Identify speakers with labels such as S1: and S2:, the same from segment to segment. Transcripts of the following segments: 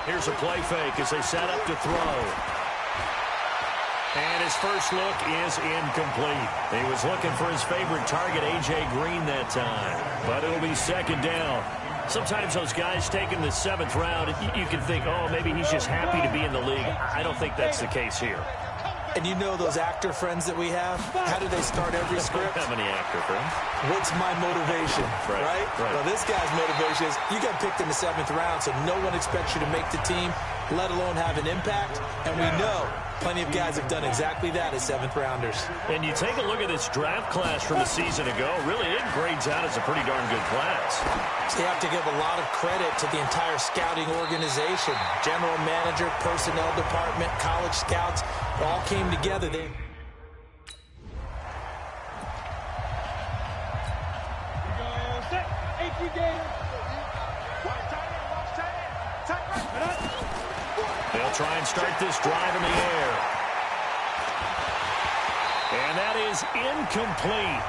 S1: Here's a play fake as they set up to throw. And his first look is incomplete. He was looking for his favorite target, A.J. Green, that time. But it'll be second down. Sometimes those guys taken the 7th round, you can think, oh, maybe he's just happy to be in the league. I don't think that's the case here.
S2: And you know those actor friends that we have? How do they start every script?
S1: How many actor friends?
S2: What's my motivation, right? Well, this guy's motivation is you got picked in the 7th round, so no one expects you to make the team, let alone have an impact. And we know plenty of guys have done exactly that as 7th rounders.
S1: And you take a look at this draft class from a season ago, really it grades out as a pretty darn good class.
S2: So you have to give a lot of credit to the entire scouting organization. General manager, personnel department, college scouts, it all came together.
S1: They'll try and start this drive in the air. And that is incomplete.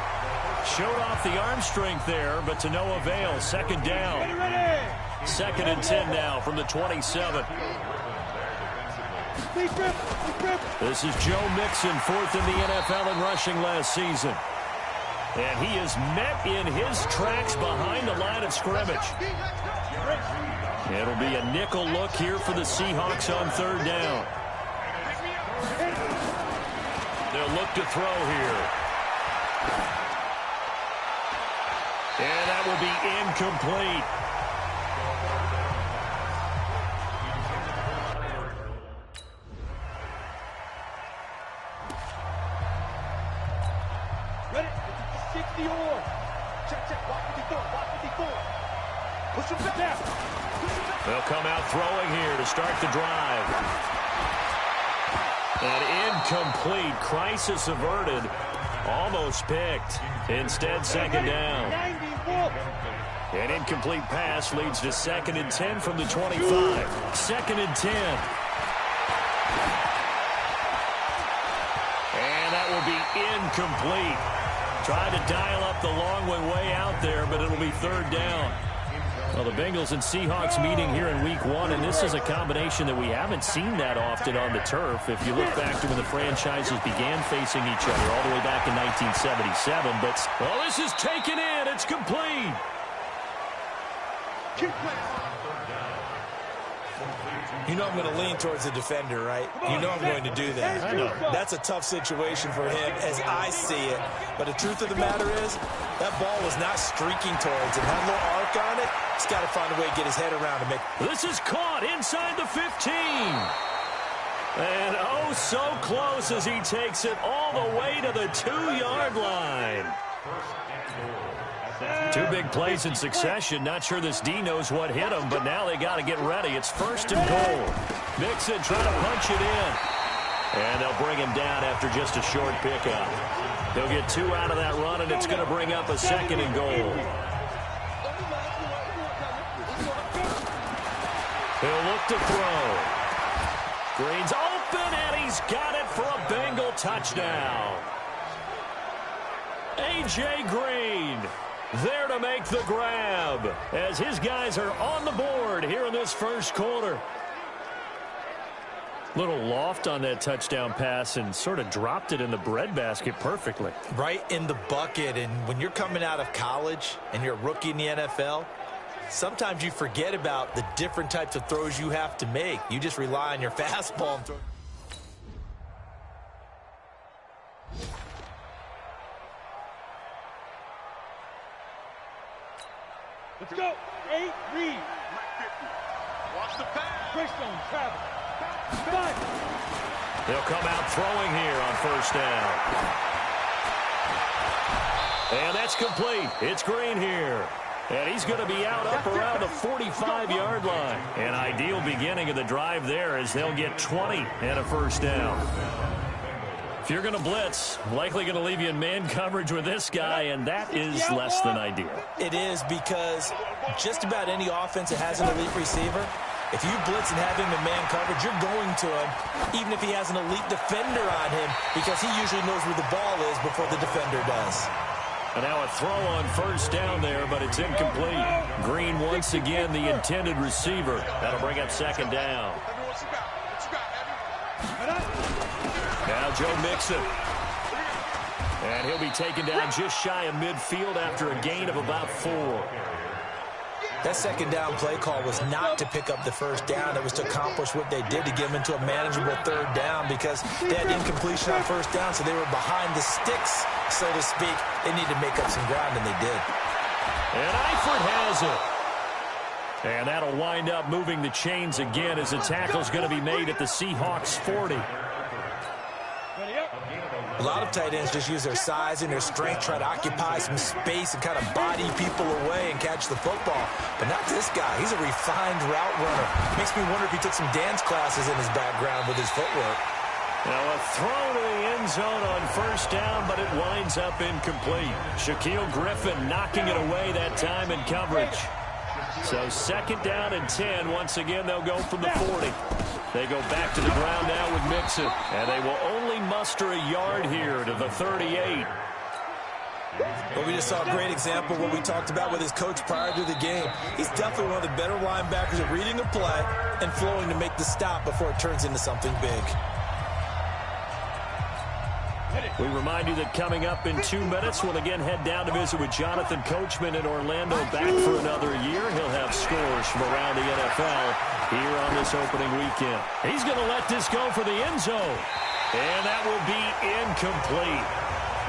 S1: Showed off the arm strength there, but to no avail. Second down. 2nd and 10 now from the 27. This is Joe Mixon, 4th in the NFL in rushing last season. And he is met in his tracks behind the line of scrimmage. It'll be a nickel look here for the Seahawks on 3rd down. They'll look to throw here. And that will be incomplete.
S3: Ready? 60 or. Check. Watch 54. Watch 54. Push him back.
S1: They'll come out throwing here to start the drive. And incomplete. Crisis averted. Almost picked. Instead, 2nd down. An incomplete pass leads to 2nd and 10 from the 25. 2nd and 10. And that will be incomplete. Tried to dial up the long way out there, but it'll be 3rd down. Well, the Bengals and Seahawks meeting here in Week 1, and this is a combination that we haven't seen that often on the turf. If you look back to when the franchises began facing each other all the way back in 1977. But, well, this is taken in. It's complete.
S2: You know I'm going to lean towards the defender, right? You know I'm going to do that.
S1: I know.
S2: That's a tough situation for him as I see it. But the truth of the matter is, that ball was not streaking towards him. Had a little arc on it. He's got to find a way to get his head around to make.
S1: This is caught inside the 15. And oh, so close as he takes it all the way to the 2-yard line. 2 big plays in succession. Not sure this D knows what hit him, but now they got to get ready. It's 1st and goal. Mixon trying to punch it in. And they'll bring him down after just a short pickup. They'll get 2 out of that run, and it's going to bring up a 2nd and goal. He'll look to throw. Green's open, and he's got it for a Bengal touchdown. A.J. Green there to make the grab as his guys are on the board here in this first quarter. Little loft on that touchdown pass and sort of dropped it in the breadbasket perfectly.
S2: Right in the bucket. And when you're coming out of college and you're a rookie in the NFL, sometimes you forget about the different types of throws you have to make. You just rely on your fastball and throw.
S3: Let's go. 8, read. Watch the pass. Greystone, travel. 5.
S1: They'll come out throwing here on 1st down. And that's complete. It's Green here. And he's going to be out up around the 45-yard line. An ideal beginning of the drive there as they'll get 20 and a 1st down. If you're going to blitz, likely going to leave you in man coverage with this guy, and that is less than ideal.
S2: It is because just about any offense that has an elite receiver, if you blitz and have him in man coverage, you're going to him, even if he has an elite defender on him, because he usually knows where the ball is before the defender does.
S1: And now a throw on first down there, but it's incomplete. Green once again the intended receiver. That'll bring up second down. Now Joe Mixon. And he'll be taken down just shy of midfield after a gain of about 4.
S2: That second down play call was not to pick up the first down. It was to accomplish what they did to get them into a manageable third down because they had incompletion on first down, so they were behind the sticks, so to speak. They needed to make up some ground, and they did.
S1: And Eifert has it. And that'll wind up moving the chains again as the tackle's going to be made at the Seahawks 40.
S2: A lot of tight ends just use their size and their strength, try to occupy some space and kind of body people away and catch the football. But not this guy. He's a refined route runner. Makes me wonder if he took some dance classes in his background with his footwork.
S1: Now a throw to the end zone on first down, but it winds up incomplete. Shaquille Griffin knocking it away that time in coverage. So second down and 10. Once again, they'll go from the 40. They go back to the ground now with Mixon. And they will only muster a yard here to the 38.
S2: Well, we just saw a great example of what we talked about with his coach prior to the game. He's definitely one of the better linebackers at reading a play and flowing to make the stop before it turns into something big.
S1: We remind you that coming up in 2 minutes, we'll again head down to visit with Jonathan Coachman in Orlando, back for another year. He'll have scores from around the NFL here on this opening weekend. He's going to let this go for the end zone. And that will be incomplete.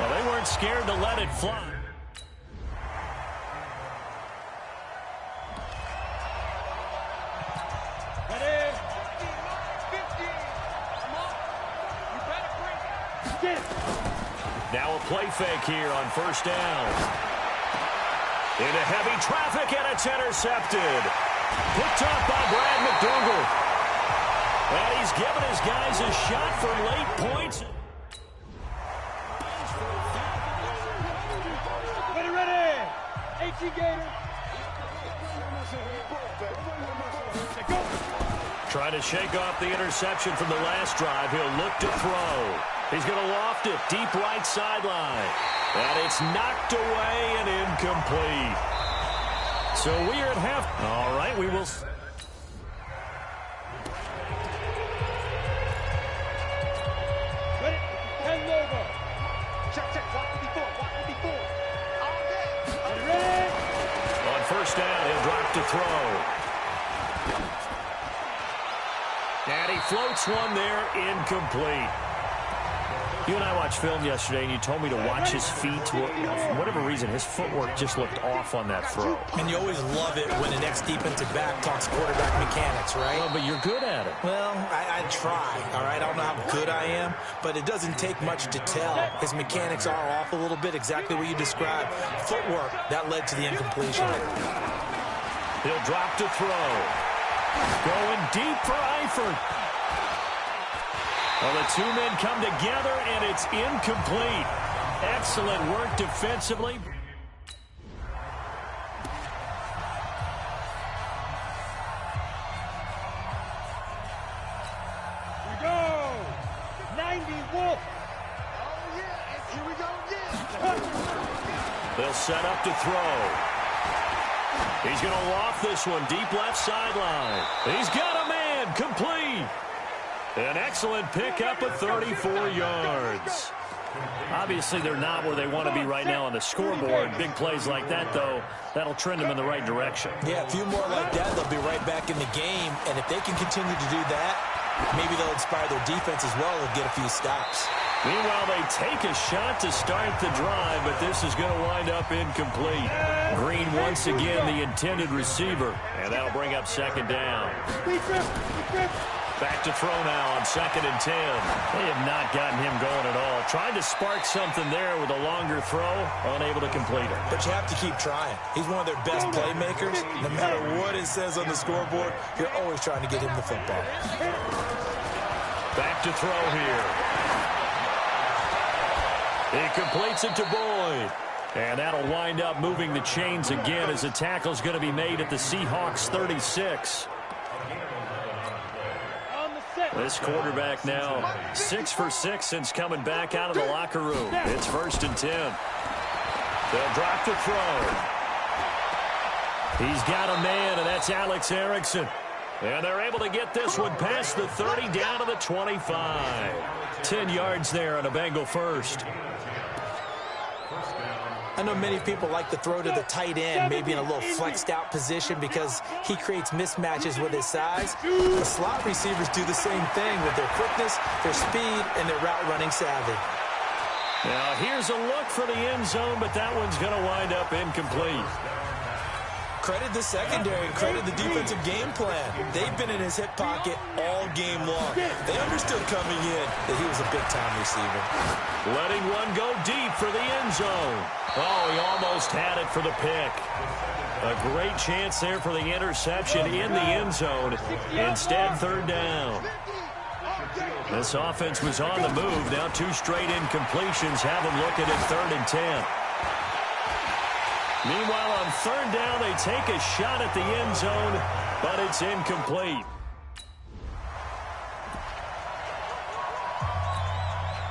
S1: Well, they weren't scared to let it fly. Now a play fake here on first down. Into heavy traffic, and it's intercepted. Picked up by Brad McDougal. And he's given his guys a shot for late points.
S3: Ready. H.E. Gator.
S1: Trying to shake off the interception from the last drive. He'll look to throw. He's going to loft it deep right sideline. And it's knocked away and incomplete. So we are at half. All right, we will.
S3: Ready? 10 over. Check. Walk 54. All day. Ready?
S1: On first down, he'll drop to throw. And he floats one there, incomplete. You and I watched film yesterday, and you told me to watch his feet. For whatever reason, his footwork just looked off on that throw.
S2: And you always love it when the next defensive back talks quarterback mechanics, right?
S1: Well, but you're good at it.
S2: Well, I try, all right? I don't know how good I am, but it doesn't take much to tell. His mechanics are off a little bit, exactly what you described. Footwork, that led to the incompletion.
S1: He'll drop to throw. Going deep for Eifert. Well, the two men come together, and it's incomplete. Excellent work defensively.
S3: We go. 90 Wolf. Oh, yeah. Here we go again.
S1: They'll set up to throw. He's going to loft this one deep left sideline. He's got a man. Complete. An excellent pickup of 34 yards. Obviously, they're not where they want to be right now on the scoreboard. Big plays like that, though, that'll trend them in the right direction.
S2: Yeah, a few more like that, they'll be right back in the game. And if they can continue to do that, maybe they'll inspire their defense as well and get a few stops.
S1: Meanwhile, they take a shot to start the drive, but this is going to wind up incomplete. Green once again the intended receiver, and that'll bring up second down. Back to throw now on 2nd and 10. They have not gotten him going at all. Tried to spark something there with a longer throw, unable to complete it.
S2: But you have to keep trying. He's one of their best playmakers. No matter what it says on the scoreboard, you're always trying to get him the football.
S1: Back to throw here. He completes it to Boyd. And that'll wind up moving the chains again as the tackle's going to be made at the Seahawks 36. This quarterback now 6 for 6 since coming back out of the locker room. It's 1st and 10. They'll drop to throw. He's got a man, and that's Alex Erickson. And they're able to get this one past the 30 down to the 25. 10 yards there on a Bengal first.
S2: I know many people like to throw to the tight end, maybe in a little flexed out position because he creates mismatches with his size. The slot receivers do the same thing with their quickness, their speed, and their route running savvy.
S1: Now here's a look for the end zone, but that one's going to wind up incomplete.
S2: Credit the secondary and credit the defensive game plan. They've been in his hip pocket all game long. They understood coming in that he was a big-time receiver.
S1: Letting one go deep for the end zone. Oh, he almost had it for the pick. A great chance there for the interception in the end zone. Instead, third down. This offense was on the move. Now 2 straight incompletions have them looking at 3rd and 10. Meanwhile, on 3rd down, they take a shot at the end zone, but it's incomplete.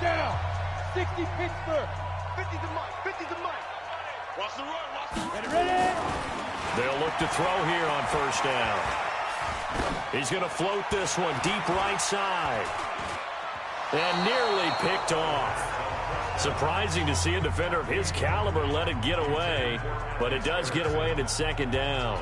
S3: Down. 60 Pittsburgh. 50 to Mike. 50 to Mike. Watch the run. Watch the run. Ready?
S1: They'll look to throw here on 1st down. He's going to float this one deep right side. And nearly picked off. Surprising to see a defender of his caliber let it get away, but it does get away and it's 2nd down.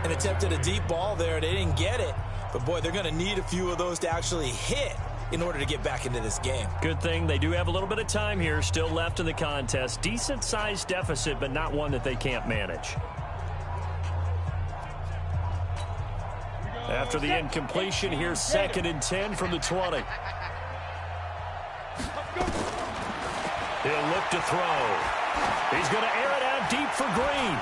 S2: And attempted a deep ball there. They didn't get it. But, boy, they're going to need a few of those to actually hit in order to get back into this game.
S1: Good thing they do have a little bit of time here still left in the contest. Decent-sized deficit, but not one that they can't manage. After the incompletion, here's 2nd and 10 from the 20. He'll look to throw. He's going to air it out deep for Green.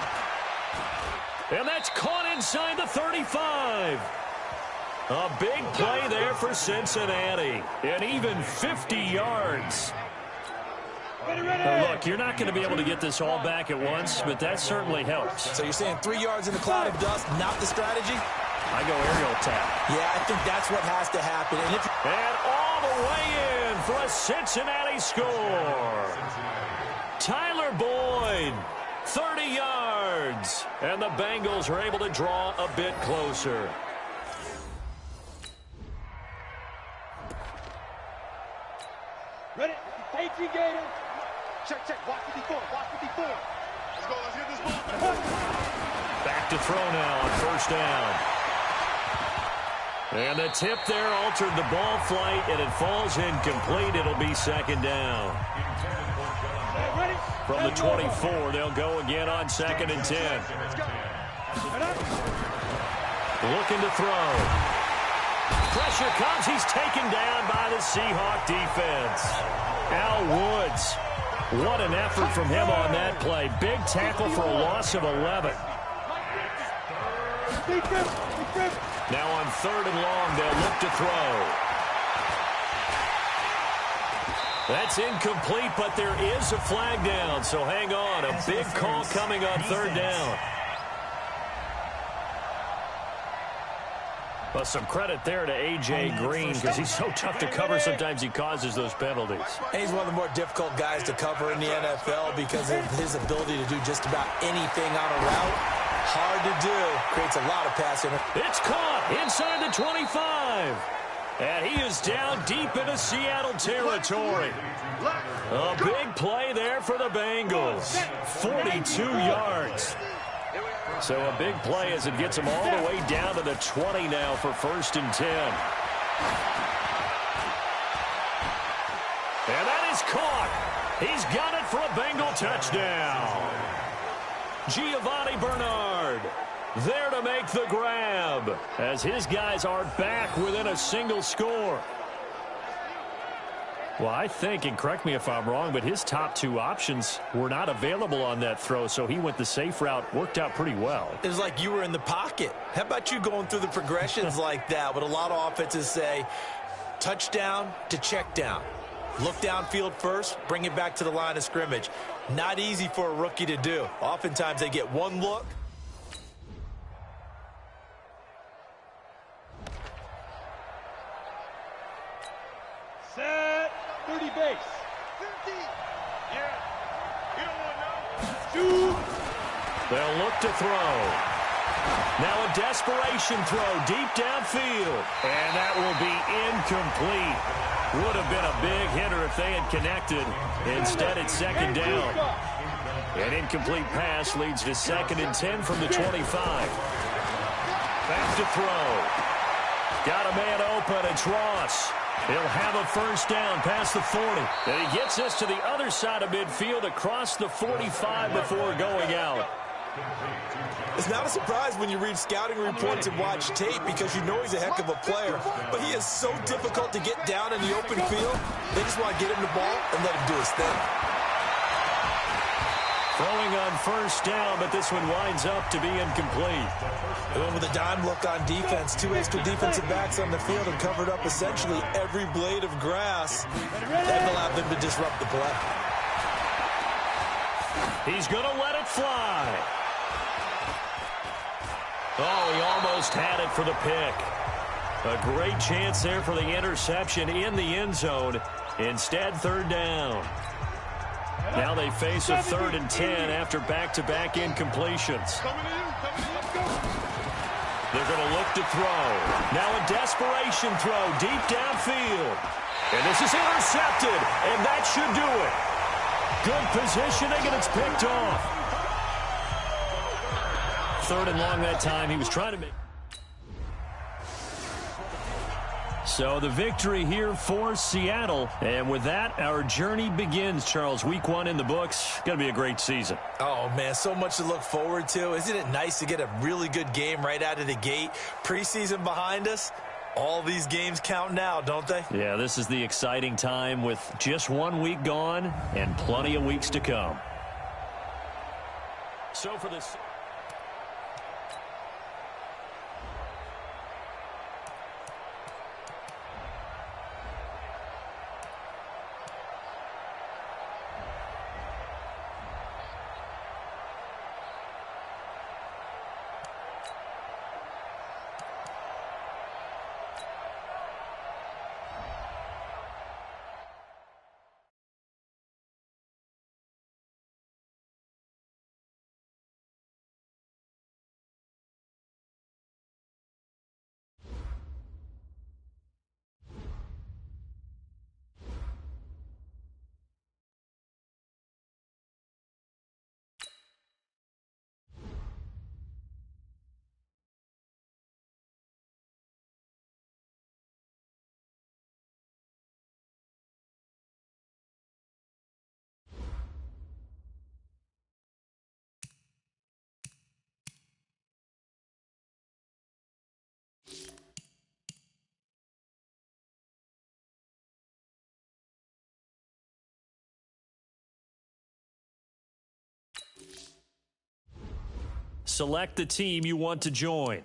S1: And that's caught inside the 35. A big play there for Cincinnati. And even 50 yards. Now look, you're not going to be able to get this all back at once, but that certainly helps.
S2: So you're saying 3 yards in the cloud of dust, not the strategy?
S1: I go aerial attack.
S2: Yeah, I think that's what has to happen.
S1: And all the way in for a Cincinnati score. Tyler Boyd, 30 yards. And the Bengals are able to draw a bit closer.
S3: Ready? 18 Gator. Check, check. Watch 54. Watch 54. Let's go. Let's hit this ball.
S1: Back to throw now on 1st down. And the tip there altered the ball flight, and it falls incomplete. It'll be 2nd down. From the 24, they'll go again on 2nd and 10. Looking to throw. Pressure comes. He's taken down by the Seahawk defense. Al Woods. What an effort from him on that play. Big tackle for a loss of 11. Now on 3rd and long, they'll look to throw. That's incomplete, but there is a flag down, so hang on. A big call coming on 3rd down. Well, some credit there to A.J. Green because he's so tough to cover. Sometimes he causes those penalties.
S2: And he's one of the more difficult guys to cover in the NFL because of his ability to do just about anything on a route. Hard to do. Creates a lot of passing.
S1: It's caught inside the 25. And he is down deep into Seattle territory. A big play there for the Bengals. 42 yards. So a big play as it gets him all the way down to the 20 now for 1st and 10. And that is caught. He's got it for a Bengal touchdown. Giovanni Bernard there to make the grab as his guys are back within a single score. Well, I think, and correct me if I'm wrong, but his top 2 options were not available on that throw, so he went the safe route. Worked out pretty well.
S2: It was like you were in the pocket. How about you going through the progressions like that? What a lot of offenses say, touchdown to check down. Look downfield first, bring it back to the line of scrimmage. Not easy for a rookie to do. Oftentimes they get one look.
S3: Set. 30 base. 50. Yeah.
S1: They'll look to throw. Now a desperation throw deep downfield. And that will be incomplete. Would have been a big hitter if they had connected. Instead, it's second down. An incomplete pass leads to 2nd and 10 from the 25. Back to throw. Got a man open. It's Ross. He'll have a first down past the 40. And he gets this to the other side of midfield across the 45 before going out.
S2: It's not a surprise when you read scouting reports and watch tape because you know he's a heck of a player. But he is so difficult to get down in the open field. They just want to get him the ball and let him do his thing.
S1: Throwing on first down, but this one winds up to be incomplete.
S2: Going with a dime look on defense. 2 extra defensive backs on the field and covered up essentially every blade of grass. That allowed them to disrupt the play.
S1: He's going to let it fly. Oh, he almost had it for the pick. A great chance there for the interception in the end zone. Instead, third down. Now they face a 3rd and 10 after back-to-back incompletions. They're going to look to throw. Now a desperation throw deep downfield. And this is intercepted, and that should do it. Good positioning, and it's picked off. 3rd and long that time. He was trying to make... So the victory here for Seattle. And with that, our journey begins, Charles. Week 1 in the books. Going to be a great season.
S2: Oh, man, so much to look forward to. Isn't it nice to get a really good game right out of the gate? Preseason behind us. All these games count now, don't they?
S1: Yeah, this is the exciting time with just 1 week gone and plenty of weeks to come. So for this... Select the team you want to join.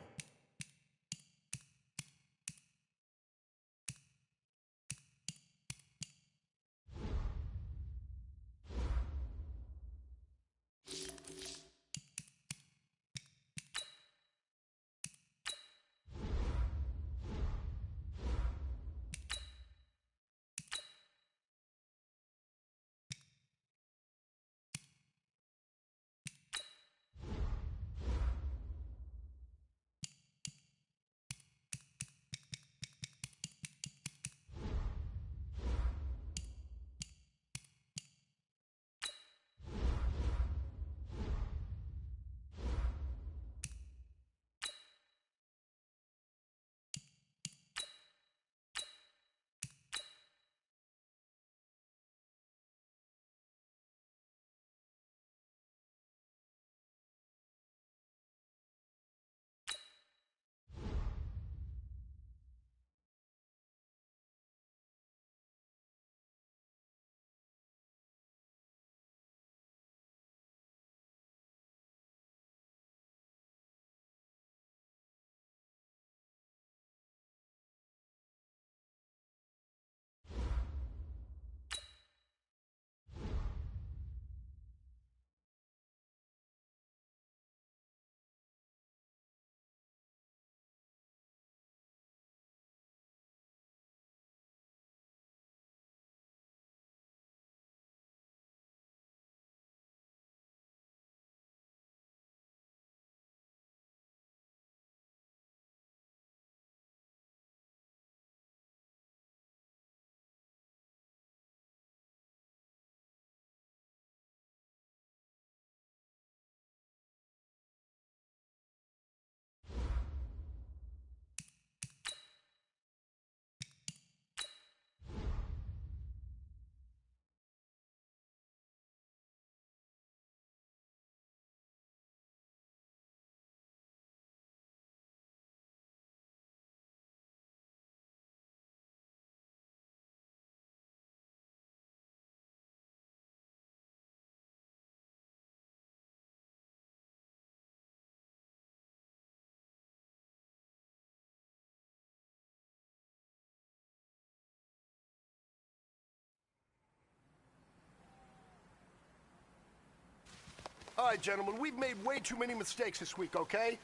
S4: All right, gentlemen, we've made way too many mistakes this week, okay?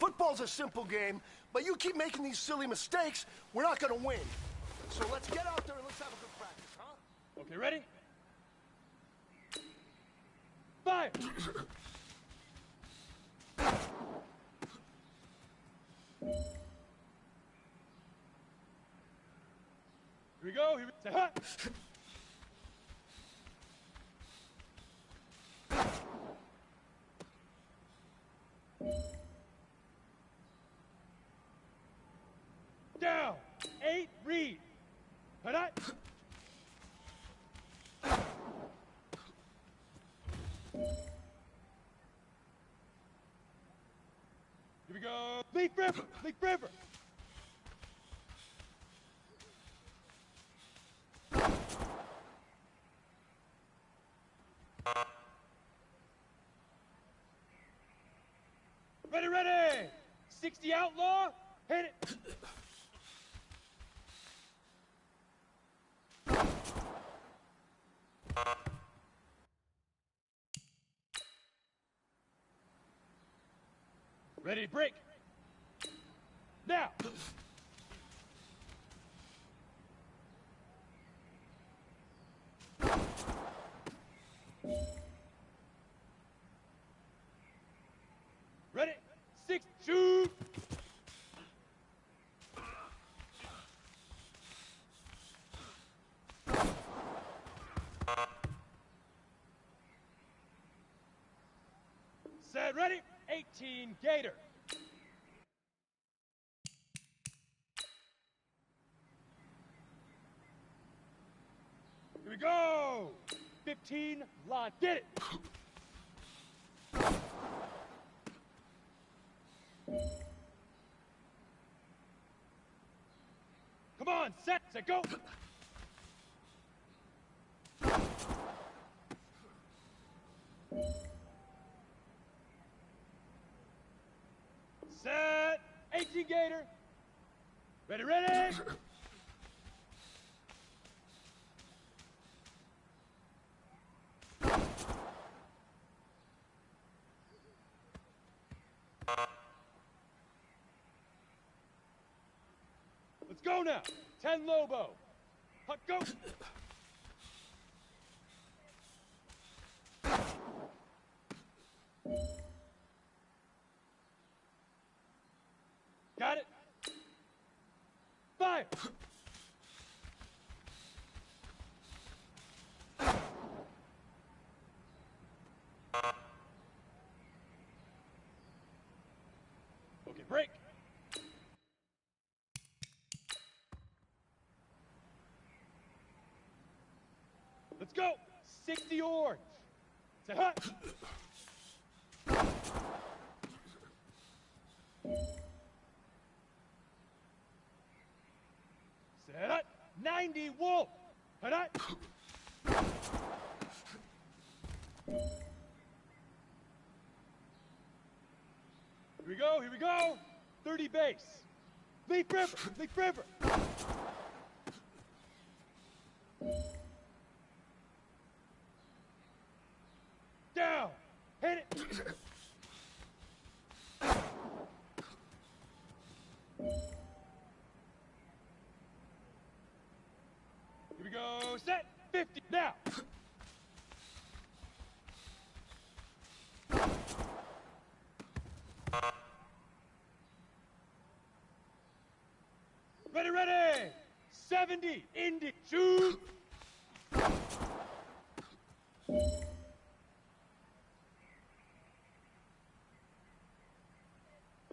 S4: Football's a simple game, but you keep making these silly mistakes, we're not gonna win. So let's get out there and let's have a good practice, huh?
S3: Okay, ready? Fire! Here we go. Here we say, hut! Down. 8, read. Hut! Here we go. Leaf river. Leaf river. Ready, ready. 60 outlaw. Hit it. Ready to break. Now. Ready. 6, shoot. Set, ready. 18, Gator. Here we go. 15, line. Get it. Come on, set, go. Set, 18 Gator. Ready, ready. Let's go now. 10 Lobo. Huck, go. Got it. Fire. Okay, break. Let's go. 60 orange. Say hut. Set up. 90 wolf. Hut hut. Here we go. Here we go. 30 base. Leaf river. Leaf river. Down. Hit it. Here we go. Set. 50. Now. Ready, ready. 70. Indy. Shoot.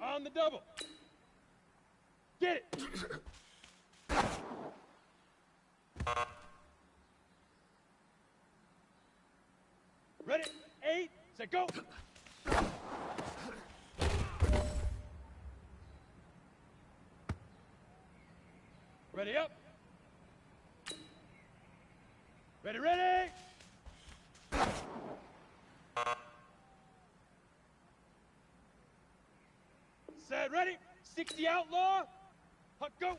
S3: On the double. Get it. Ready? 8, set, go. Ready, up. Ready, ready. Set, ready. 60 outlaw. Huck, go.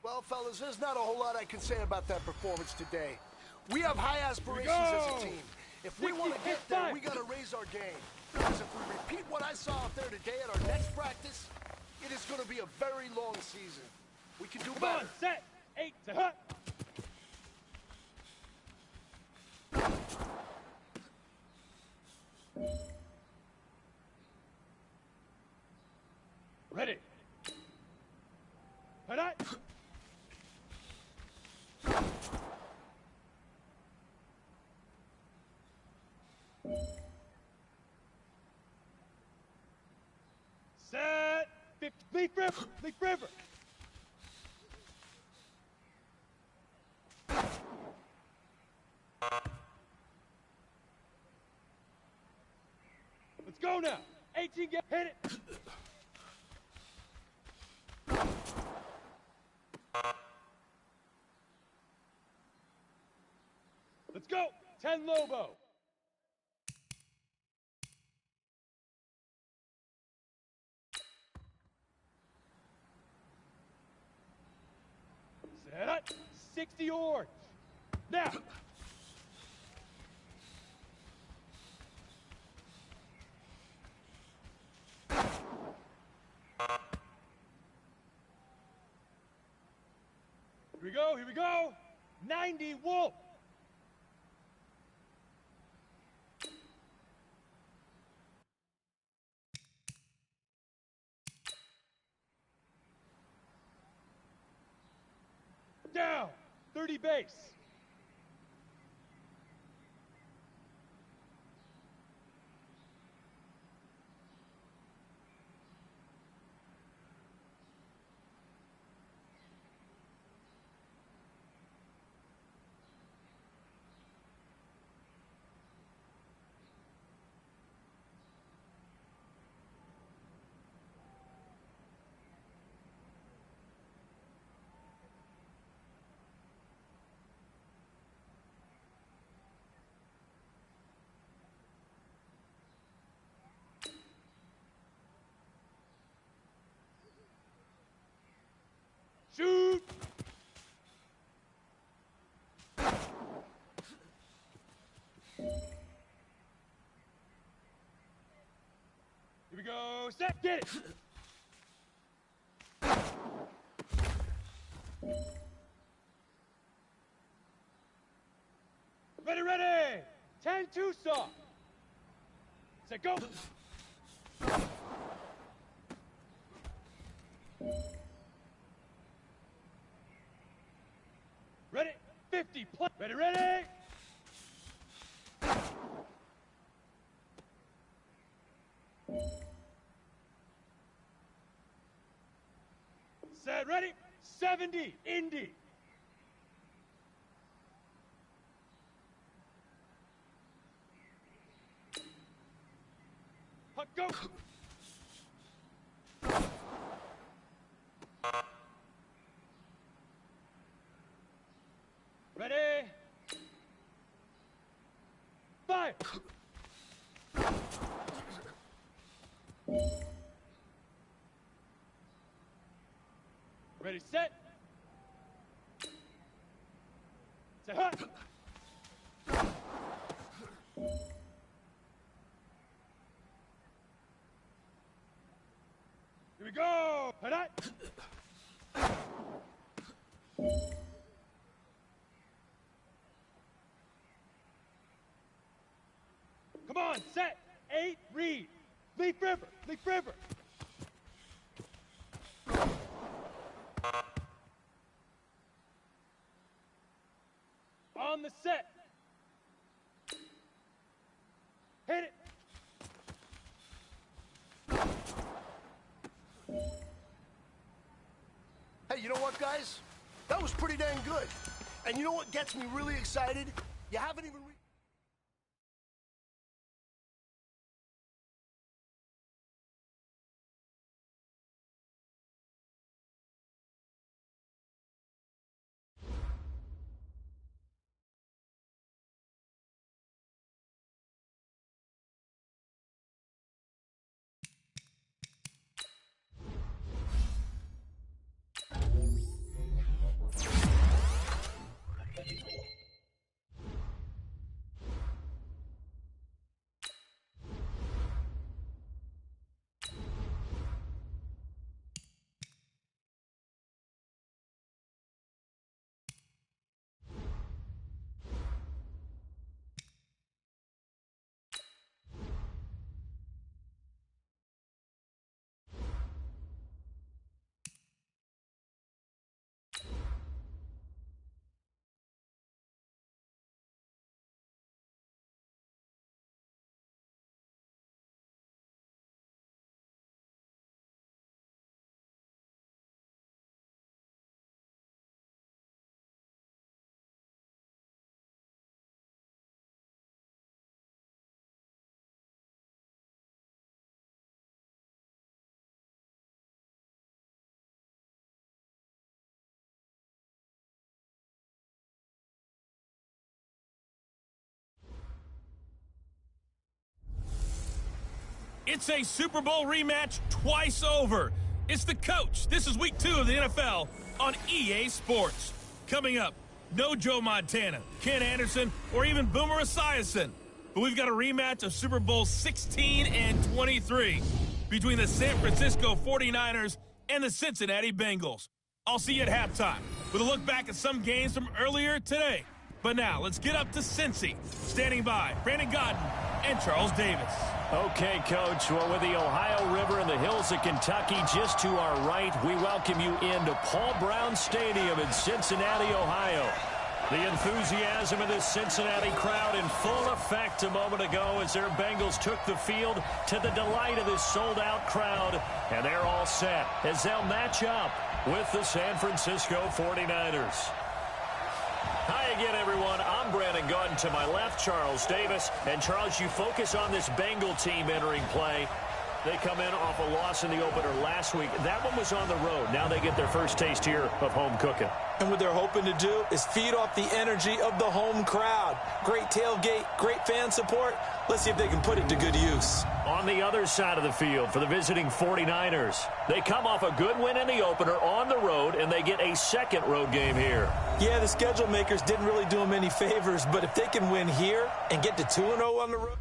S4: Well, fellas, there's not a whole lot I can say about that performance today. We have high aspirations as a team. If we want to get there, we got to raise our game. Because if we repeat what I saw out there today at our next practice, it is going to be a very long season. We can do better.
S3: Come on, set, 8 to hut. Ready. Hut. Set. 50. Leaf river. Leaf river. Let's go now. 18 get hit it. Let's go. 10 Lobo. Set up. 60 orange. Now. Here we go, here we go. 90 Wolf. Down. 30 base. Shoot! Here we go, set, get it! Ready, ready! 10 Tucson! Set, go! Ready, 50, play. Ready, ready! Set, ready, 70, Indy. Huck, go! Ready? Fire! Ready, set. Set, hut. Here we go. Hut, hut. Come on, set. 8, read. Leaf river, leaf river. On the set. Hit it.
S4: Hey, you know what, guys? That was pretty dang good. And you know what gets me really excited? You haven't even...
S5: It's a Super Bowl rematch twice over. It's the coach. This is week 2 of the NFL on EA Sports. Coming up, no Joe Montana, Ken Anderson, or even Boomer Esiason. But we've got a rematch of Super Bowl 16 and 23 between the San Francisco 49ers and the Cincinnati Bengals. I'll see you at halftime with a look back at some games from earlier today. But now, let's get up to Cincy. Standing by, Brandon Godden and Charles Davis.
S1: Okay, Coach. Well, with the Ohio River and the hills of Kentucky just to our right, we welcome you into Paul Brown Stadium in Cincinnati, Ohio. The enthusiasm of this Cincinnati crowd in full effect a moment ago as their Bengals took the field to the delight of this sold-out crowd. And they're all set as they'll match up with the San Francisco 49ers. Hi again, everyone. I'm Brandon Godden. To my left, Charles Davis. And, Charles, you focus on this Bengal team entering play. They come in off a loss in the opener last week. That one was on the road. Now they get their first taste here of home cooking.
S2: And what they're hoping to do is feed off the energy of the home crowd. Great tailgate, great fan support. Let's see if they can put it to good use.
S1: On the other side of the field for the visiting 49ers, they come off a good win in the opener on the road, and they get a second road game here.
S2: Yeah, the schedule makers didn't really do them any favors, but if they can win here and get to 2-0 on the road.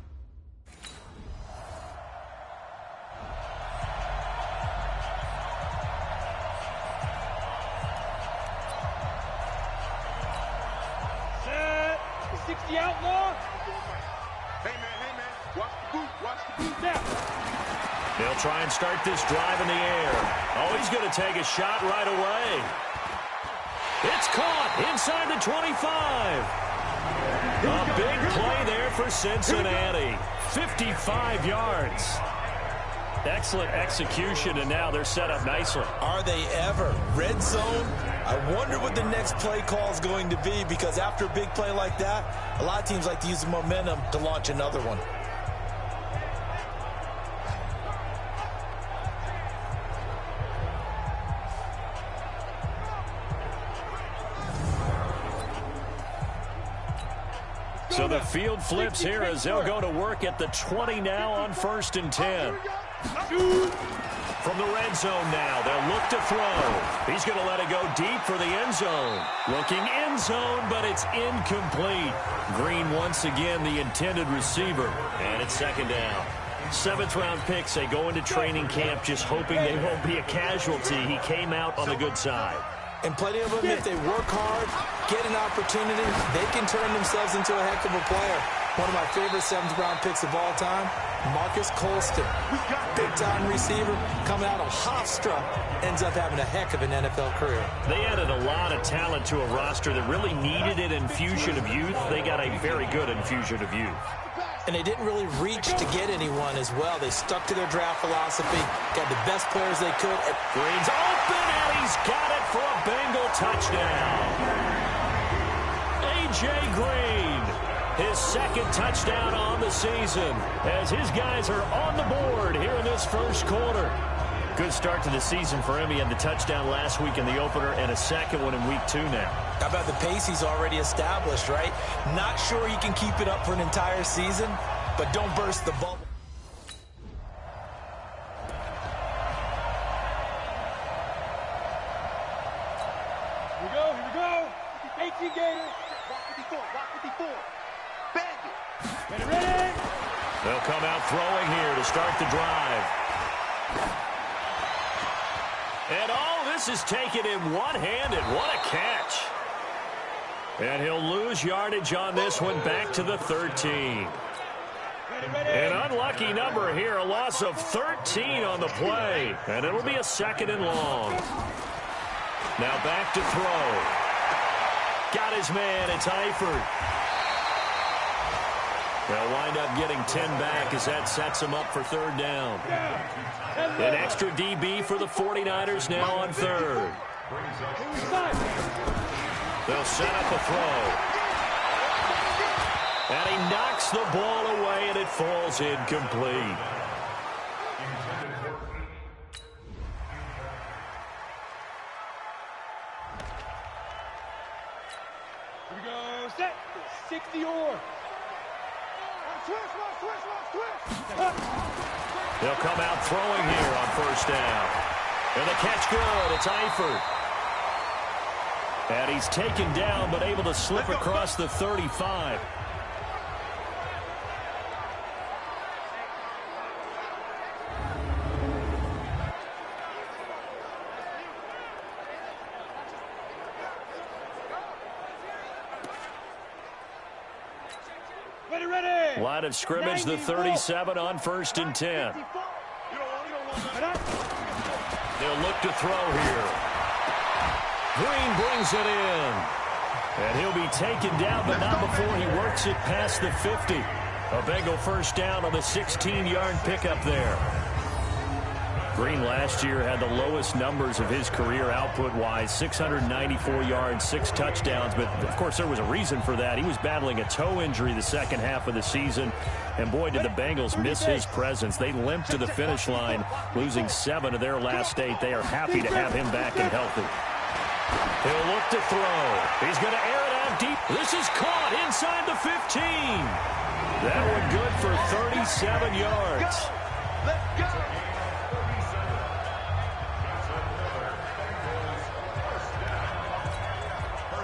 S3: Set. 60 outlaw. Hey, man. Watch the boot now.
S1: They'll try and start this drive in the air. Oh, he's going to take a shot right away. It's caught inside the 25. A big play there for Cincinnati. 55 yards. Excellent execution, and now they're set up nicely.
S2: Are they ever? Red zone? I wonder what the next play call is going to be, because after a big play like that, a lot of teams like to use the momentum to launch another one.
S1: So the field flips here as they'll go to work at the 20 now on 1st and 10. From the red zone now, they'll look to throw. He's going to let it go deep for the end zone. Looking end zone, but it's incomplete. Green once again the intended receiver, and it's 2nd down. 7th-round picks. They go into training camp just hoping they won't be a casualty. He came out on the good side.
S2: And plenty of them, if they work hard, get an opportunity, they can turn themselves into a heck of a player. One of my favorite 7th-round picks of all time, Marcus Colston. Big-time receiver, coming out of Hofstra, ends up having a heck of an NFL career.
S1: They added a lot of talent to a roster that really needed an infusion of youth. They got a very good infusion of youth.
S2: And they didn't really reach to get anyone as well. They stuck to their draft philosophy, got the best players they could.
S1: Green's open, and he's got it for a Bengal touchdown. A.J. Green, his 2nd touchdown on the season, as his guys are on the board here in this first quarter. Good start to the season for him. He had the touchdown last week in the opener and a second one in week 2 now.
S2: How about the pace he's already established, right? Not sure he can keep it up for an entire season, but don't burst the bubble.
S3: Here we go. 18 Gator. Rock 54. Bang it. Ready.
S1: They'll come out throwing here to start the drive. And all this is taken in one-handed. What a catch. And he'll lose yardage on this one back to the 13. An unlucky number here, a loss of 13 on the play. And it'll be a 2nd and long. Now back to throw. Got his man, it's Eifert. They'll wind up getting 10 back as that sets them up for 3rd down. An extra DB for the 49ers now on 3rd. They'll set up a throw. And he knocks the ball away, and it falls incomplete.
S3: Here we go. Set. 60 or.
S1: They'll come out throwing here on first down. And the catch good. It's Eifert. And he's taken down but able to slip across the 35. Line of scrimmage, the 37 on 1st and 10. They'll look to throw here. Green brings it in. And he'll be taken down, but not before he works it past the 50. A Bengal first down on the 16-yard pickup there. Green last year had the lowest numbers of his career output-wise, 694 yards, 6 touchdowns. But, of course, there was a reason for that. He was battling a toe injury the second half of the season. And, boy, did the Bengals miss his presence. They limped to the finish line, losing 7 of their last 8. They are happy to have him back and healthy. He'll look to throw. He's going to air it out deep. This is caught inside the 15. That one good for 37 yards.
S3: Let's go.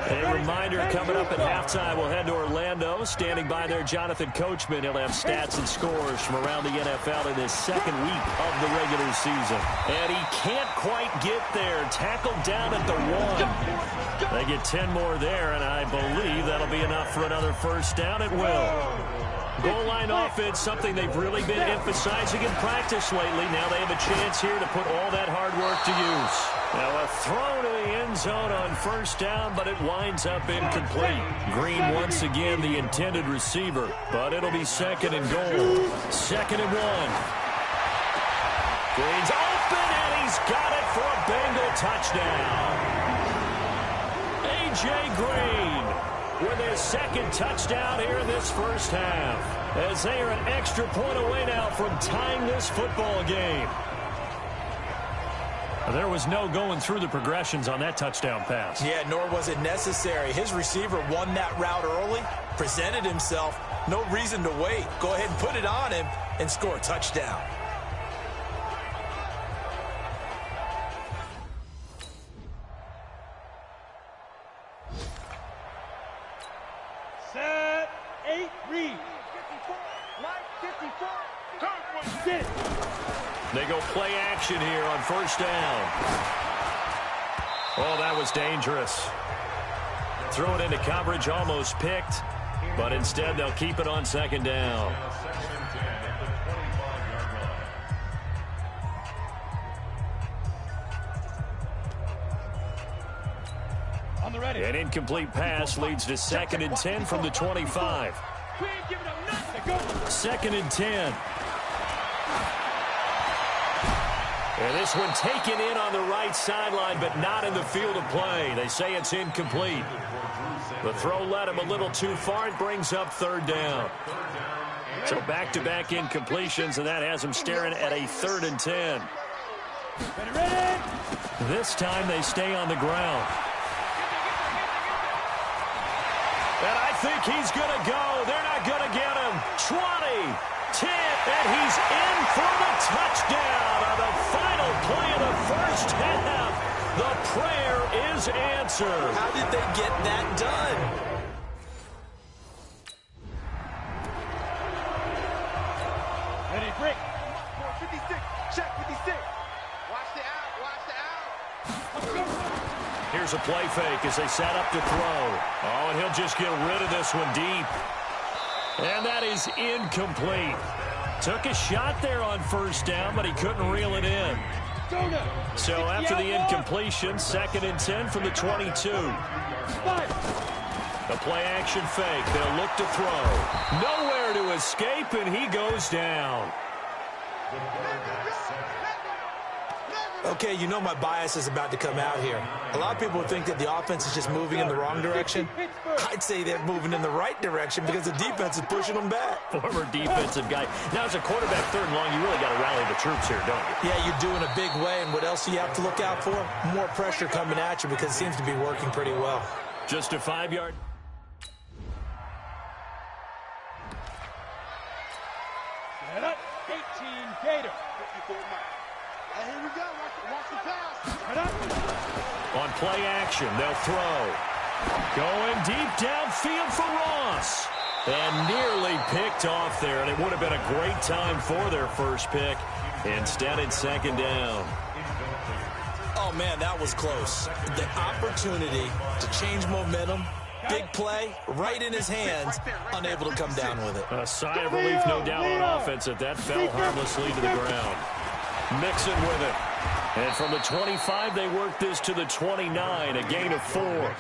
S1: A reminder, coming up at halftime, we'll head to Orlando. Standing by there, Jonathan Coachman. He'll have stats and scores from around the NFL in his second week of the regular season. And he can't quite get there. Tackled down at the 1. They get 10 more there, and I believe that'll be enough for another first down. It will. Goal line offense, something they've really been emphasizing in practice lately. Now they have a chance here to put all that hard work to use. Now a throw to the end zone on first down, but it winds up incomplete. Green once again the intended receiver, but it'll be 2nd and goal. 2nd and 1. Green's open, and he's got it for a Bengal touchdown. A.J. Green with his 2nd touchdown here in this first half, as they are an extra point away now from tying this football game. There was no going through the progressions on that touchdown pass.
S2: Yeah, nor was it necessary. His receiver won that route early, presented himself. No reason to wait. Go ahead and put it on him and score a touchdown.
S3: Set, 8, read. 54, sit.
S1: They go play action here on first down. Oh, that was dangerous. Threw it into coverage, almost picked, but instead they'll keep it on 2nd down.
S3: On the ready.
S1: An incomplete pass leads to 2nd and 10 from the 25.
S3: We ain't giving them nothing to go.
S1: 2nd and 10. And this one taken in on the right sideline, but not in the field of play. They say it's incomplete. The throw led him a little too far. It brings up 3rd down. So back-to-back incompletions, and that has him staring at a 3rd and 10.
S3: Ready.
S1: This time they stay on the ground. And I think he's going to go. They're not going to get him. 20, 10, and he's in for the touchdown on the final play of the first half. The prayer is answered.
S2: How did they get that done?
S3: Ready, break. 56, check 56. Watch the out.
S1: Here's a play fake as they set up to throw. Oh, and he'll just get rid of this one deep. And that is incomplete. Took a shot there on first down, but he couldn't reel it in. So after the incompletion, 2nd and 10 from the 22. The play action fake. They'll look to throw. Nowhere to escape, and he goes down.
S2: Okay, you know my bias is about to come out here. A lot of people think that the offense is just moving in the wrong direction. I'd say they're moving in the right direction because the defense is pushing them back.
S1: Former defensive guy. Now, as a quarterback 3rd and long, you really got to rally the troops here, don't you?
S2: Yeah, you do in a big way. And what else do you have to look out for? More pressure coming at you because it seems to be working pretty well.
S1: Just a 5-yard.
S3: Gator. 54 miles. And here we go. Watch the pass.
S1: On play action, they'll throw. Going deep downfield for Ross. And nearly picked off there, and it would have been a great time for their first pick. Instead, it's second down.
S2: Oh, man, that was close. The opportunity to change momentum, big play, right in his hands, unable to come down with it.
S1: A sigh of relief, no doubt, on offense that fell harmlessly to the ground. Mixon with it. And from the 25, they work this to the 29, a gain of 4.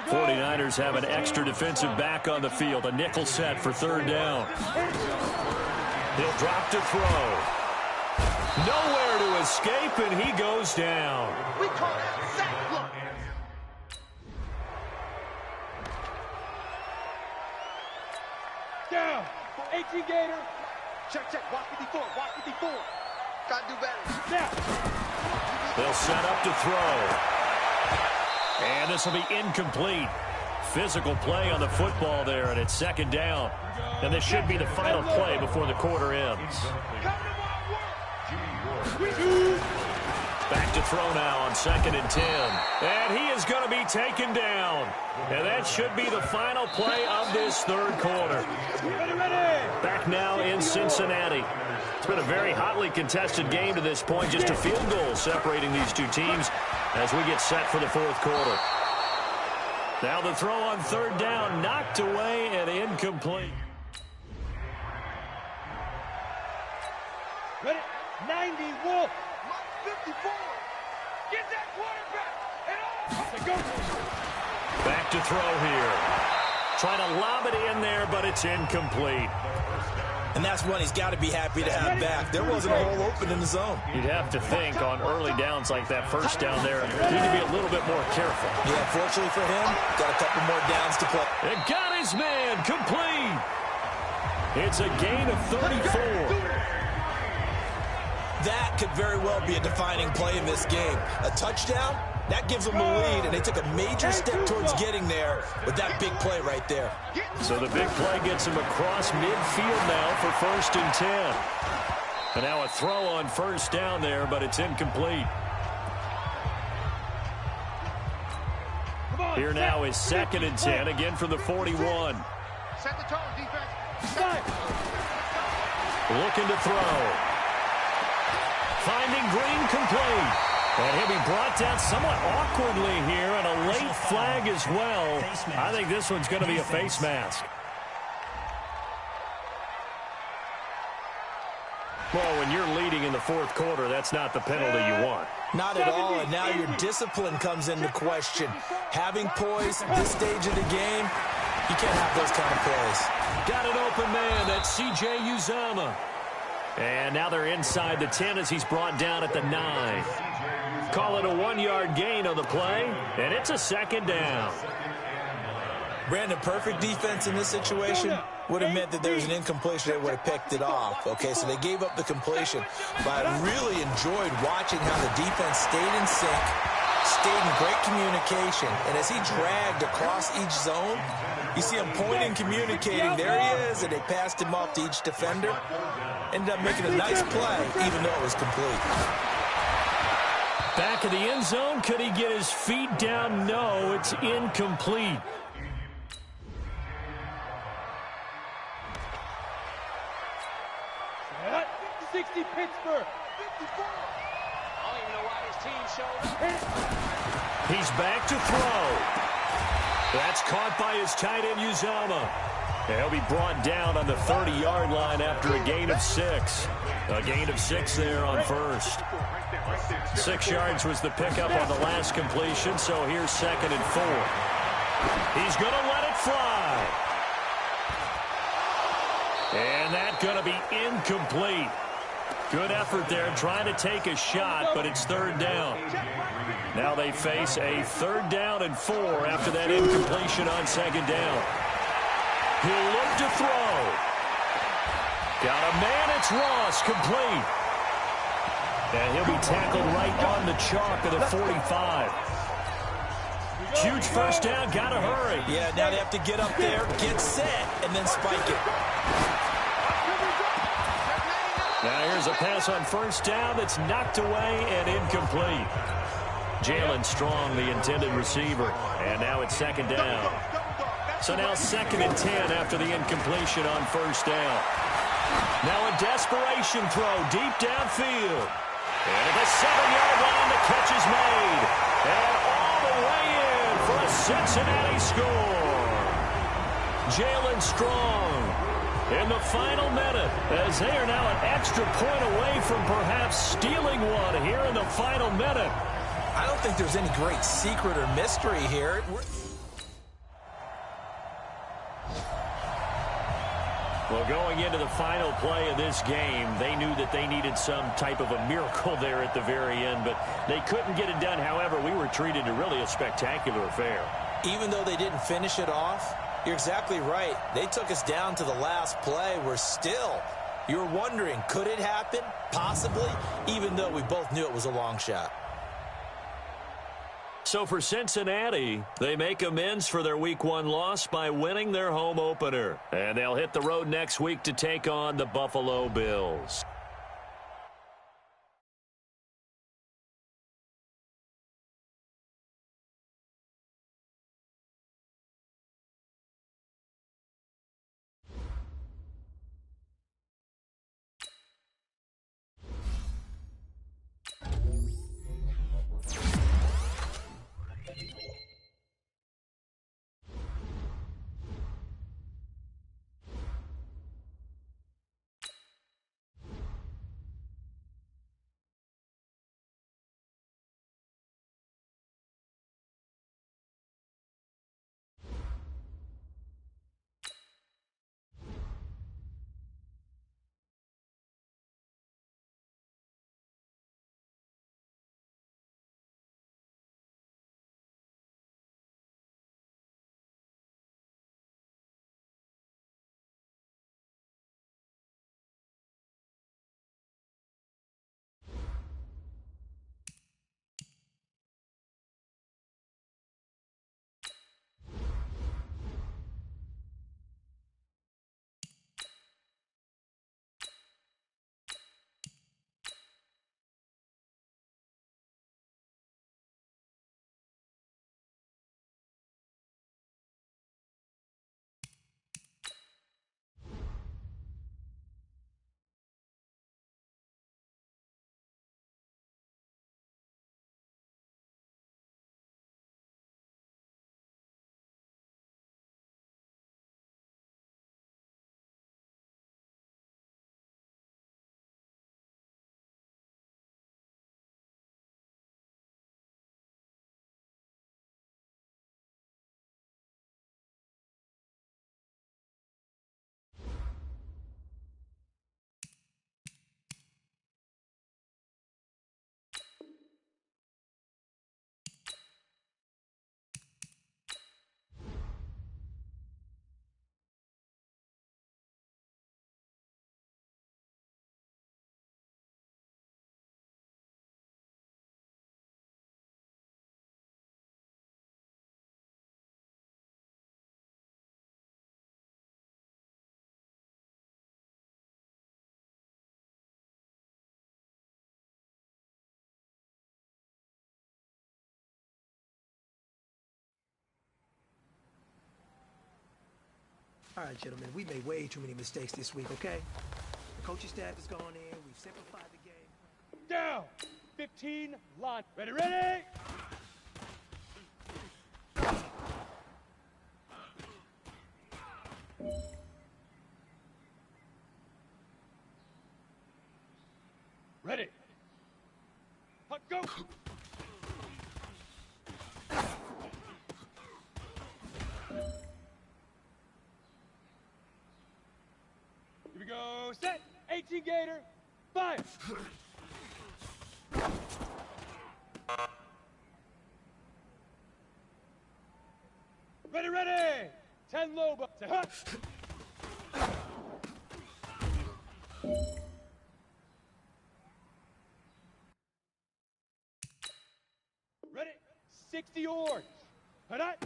S1: 49ers have an extra defensive back on the field, a nickel set for third down. He'll drop to throw. Nowhere to escape, and he goes down.
S3: We call that sack block. Down. 18 Gator. Check. Watch 54. Watch 54. Gotta do better. Now.
S1: They'll set up to throw. And this will be incomplete. Physical play on the football there, and it's second down. And this should be the final play before the quarter ends. Back to throw now on 2nd and 10. And he is going to be taken down. And that should be the final play of this third quarter. Back now in Cincinnati. It's been a very hotly contested game to this point. Just a field goal separating these two teams as we get set for the fourth quarter. Now the throw on third down, knocked away and incomplete.
S3: Ready? 90 Wolf. 54. Get that quarterback.
S1: Back to throw here. Trying to lob it in there, but it's incomplete.
S2: And that's one he's got to be happy to have back. There wasn't a hole open in the zone.
S1: You'd have to think on early downs like that first down there, you need to be a little bit more careful.
S2: Yeah, fortunately for him, got a couple more downs to play.
S1: It got his man complete. It's a gain of 34.
S2: That could very well be a defining play in this game. A touchdown, that gives them a lead, and they took a major step towards getting there with that big play right there.
S1: So the big play gets him across midfield now for 1st and 10. And now a throw on first down there, but it's incomplete. Here now is 2nd and 10, again from the 41.
S3: Set the tone, defense.
S1: Looking to throw. Finding Green complete. And he'll be brought down somewhat awkwardly here, and a late flag as well. I think this one's going to be a face mask. Well, when you're leading in the fourth quarter, that's not the penalty you want.
S2: Not at all, and now your discipline comes into question. Having poise at this stage of the game, you can't have those kind of plays.
S1: Got an open man, that's C.J. Uzomah. And now they're inside the 10 as he's brought down at the 9. Call it a 1-yard gain on the play, and it's a second down.
S2: Brandon, perfect defense in this situation would have meant that there was an incompletion. They would have picked it off. Okay, so they gave up the completion. But I really enjoyed watching how the defense stayed in sync, stayed in great communication. And as he dragged across each zone, you see him pointing, communicating. There he is, and they passed him off to each defender. Ended up making a nice play, even though it was complete.
S1: Back of the end zone. Could he get his feet down? No, it's incomplete.
S3: What? 60 Pittsburgh. 54. I don't even know why this team showed up.
S1: He's back to throw. That's caught by his tight end, Uzomah. He'll be brought down on the 30-yard line after a gain of 6. A gain of 6 there on first. 6 yards was the pickup on the last completion, so here's 2nd and 4. He's going to let it fly. And that's going to be incomplete. Good effort there trying to take a shot, but it's 3rd down. Now they face a 3rd down and 4 after that incompletion on 2nd down. He'll look to throw. Got a man, it's Ross, complete. And he'll be tackled right on the chalk of the 45. Huge first down, gotta hurry.
S2: Yeah, now they have to get up there, get set, and then spike it.
S1: Now here's a pass on first down that's knocked away and incomplete. Jalen Strong, the intended receiver. And now it's second down. So now 2nd and 10 after the incompletion on first down. Now a desperation throw deep downfield. And at the 7-yard line, the catch is made. And all the way in for a Cincinnati score. Jalen Strong in the final minute, as they are now an extra point away from perhaps stealing one here in the final minute.
S2: I don't think there's any great secret or mystery here.
S1: Well, going into the final play of this game, they knew that they needed some type of a miracle there at the very end, but they couldn't get it done. However, we were treated to really a spectacular affair.
S2: Even though they didn't finish it off, you're exactly right. They took us down to the last play. You're wondering, could it happen? Possibly, even though we both knew it was a long shot.
S1: So for Cincinnati, they make amends for their Week 1 loss by winning their home opener. And they'll hit the road next week to take on the Buffalo Bills.
S6: All right, gentlemen, we made way too many mistakes this week, okay? The coaching staff has gone in. We've simplified the game.
S3: Down. 15 line. Ready, ready. Ready. Hut, go. Here we go. Set. 18 Gator. Fire. Ready, ready. 10 Loba. Say hut. Ready. 60 orange. Hut.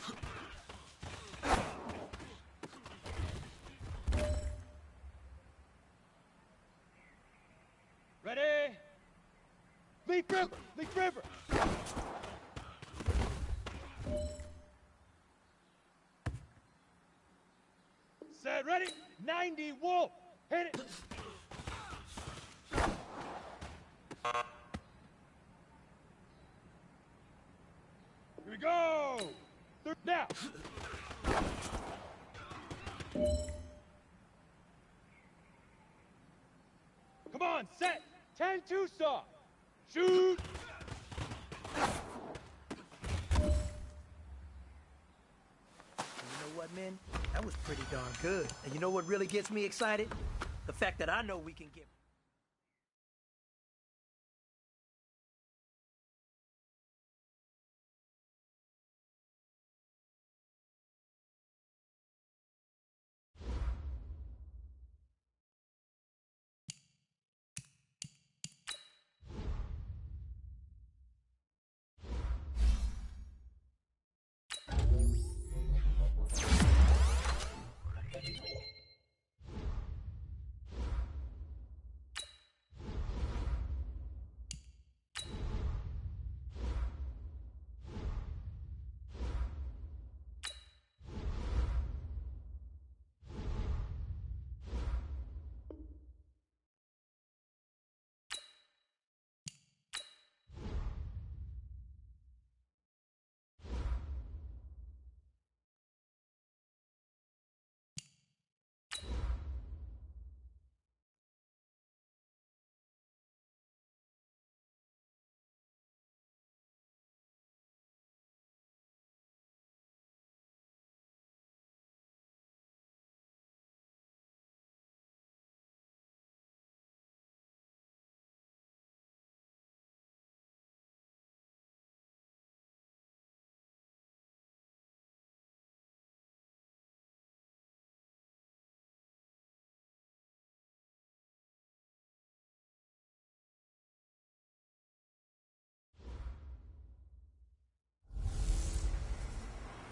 S3: Leaf River. Leaf River. Set, ready? 90, Wolf. Hit it. Here we go. Third now. Come on, set. 10-2 saw. Shoot.
S6: You know what, man? That was pretty darn good. And you know what really gets me excited? The fact that I know we can get...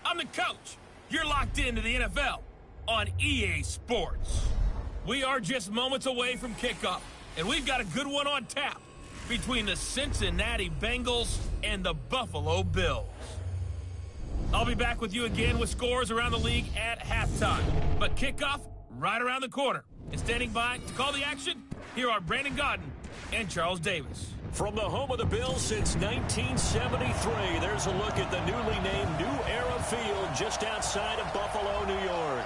S5: I'm the coach. You're locked into the NFL on EA Sports. We are just moments away from kickoff, and we've got a good one on tap between the Cincinnati Bengals and the Buffalo Bills. I'll be back with you again with scores around the league at halftime. But kickoff right around the corner. And standing by to call the action, here are Brandon Godden and Charles Davis.
S1: From the home of the Bills since 1973, there's a look at the newly named New Era Field just outside of Buffalo, New York.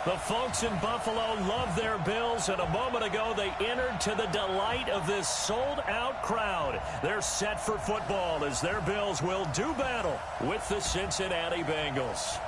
S1: The folks in Buffalo love their Bills, and a moment ago they entered to the delight of this sold-out crowd. They're set for football as their Bills will do battle with the Cincinnati Bengals.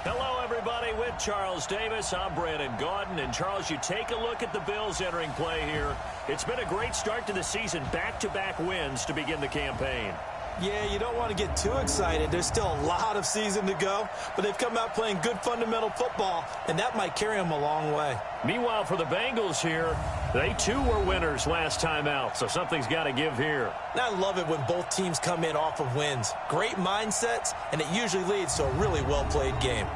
S1: Hello, everybody. With Charles Davis, I'm Brandon Godden. And, Charles, you take a look at the Bills entering play here. It's been a great start to the season, back-to-back wins to begin the campaign.
S2: Yeah, you don't want to get too excited. There's still a lot of season to go, but they've come out playing good fundamental football, and that might carry them a long way.
S1: Meanwhile, for the Bengals here, they too were winners last time out, so something's got to give here.
S2: And I love it when both teams come in off of wins. Great mindsets, and it usually leads to a really well-played game.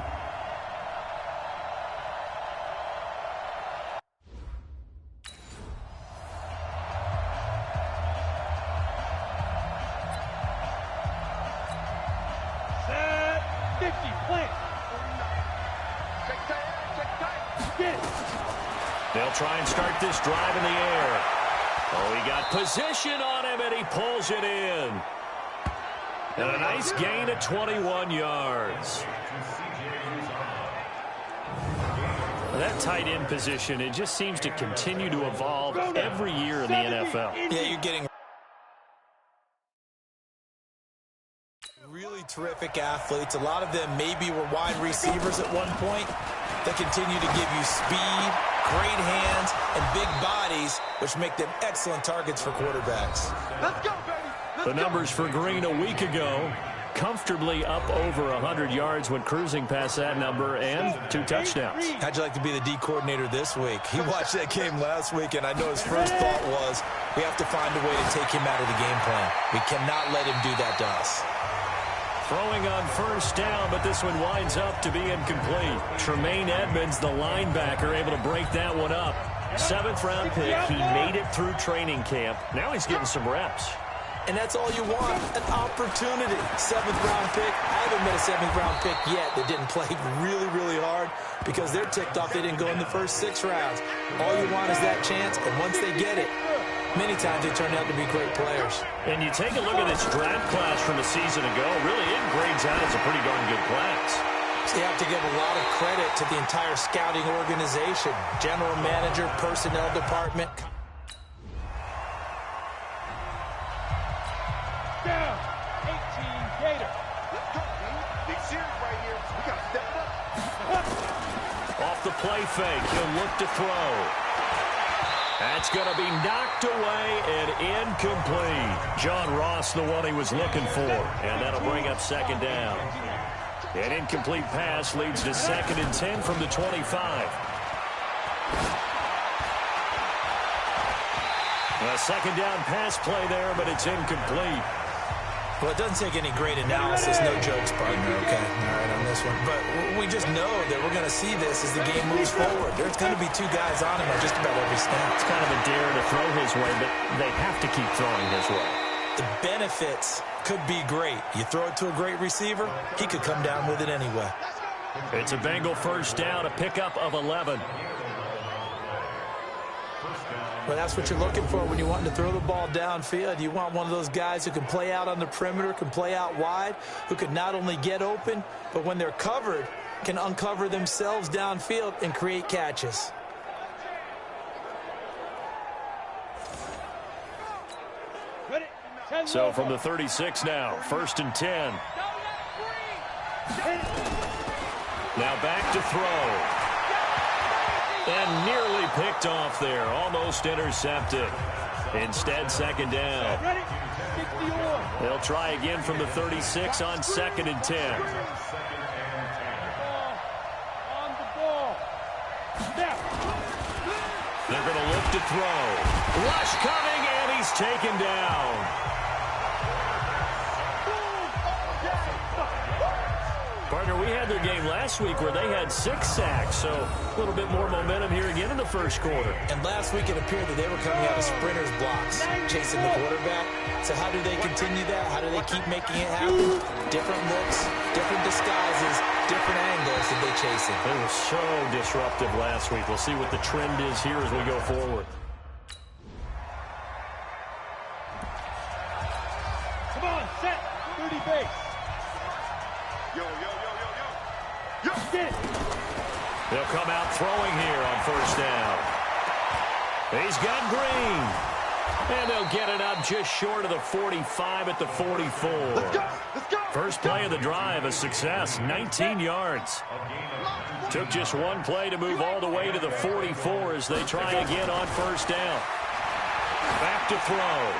S1: They'll try and start this drive in the air. Oh, he got position on him, and he pulls it in. And a nice gain of 21 yards. That tight end position, it just seems to continue to evolve every year in the NFL.
S2: Yeah, you're getting really terrific athletes. A lot of them maybe were wide receivers at one point. They continue to give you speed, great hands, and big bodies, which make them excellent targets for quarterbacks.
S3: Let's go, baby.
S1: The numbers for Green a week ago, comfortably up over 100 yards when cruising past that number, and 2 touchdowns.
S2: How'd you like to be the D coordinator this week? He watched that game last week, and I know his first thought was, we have to find a way to take him out of the game plan. We cannot let him do that to us.
S1: Throwing on first down, but this one winds up to be incomplete. Tremaine Edmonds, the linebacker, able to break that one up. 7th-round pick. He made it through training camp. Now he's getting some reps.
S2: And that's all you want, an opportunity. 7th-round pick. I haven't met a 7th-round pick yet that didn't play really, really hard because they're ticked off they didn't go in the first 6 rounds. All you want is that chance, and once they get it, many times they turn out to be great players.
S1: And you take a look at this draft class from a season ago, really it grades out as a pretty darn good class.
S2: So you have to give a lot of credit to the entire scouting organization, general manager, personnel department.
S3: Down, 18 Gator. Let's go, man. Big series right here. We got to step it up.
S1: Off the play fake, he'll look to throw. That's going to be knocked away and incomplete. John Ross, the one he was looking for. And that'll bring up 2nd down. An incomplete pass leads to 2nd and 10 from the 25. A 2nd down pass play there, but it's incomplete.
S2: Well, it doesn't take any great analysis, no jokes, partner, okay? All right, on this one. But we just know that we're going to see this as the game moves forward. There's going to be 2 guys on him at just about every snap.
S1: It's kind of a dare to throw his way, but they have to keep throwing his way.
S2: The benefits could be great. You throw it to a great receiver, he could come down with it anyway.
S1: It's a Bengal 1st down, a pickup of 11.
S2: Well, that's what you're looking for when you want to throw the ball downfield. You want one of those guys who can play out on the perimeter, can play out wide, who can not only get open, but when they're covered, can uncover themselves downfield and create catches.
S1: So from the 36 now, 1st and 10. Now back to throw. And nearly picked off there. Almost intercepted. Instead, 2nd down. They'll try again from the 36 on 2nd and 10. They're going to look to throw. Rush coming, and he's taken down. Partner, we had their game last week where they had 6 sacks, so a little bit more momentum here again in the 1st quarter.
S2: And last week it appeared that they were coming out of sprinters blocks, chasing the quarterback. So how do they continue that? How do they keep making it happen? Different looks, different disguises, different angles that they chase it.
S1: They were so disruptive last week. We'll see what the trend is here as we go forward.
S3: Come on, set, 30 base. Yo, yo, yo, yo, yo. Yo, get it.
S1: They'll come out throwing here on 1st down. He's got Green. And they'll get it up just short of the 45 at the 44.
S3: Let's go, let's go.
S1: First play of the drive, a success, 19 yards. Took just 1 play to move all the way to the 44 as they try again on 1st down. Back to throw.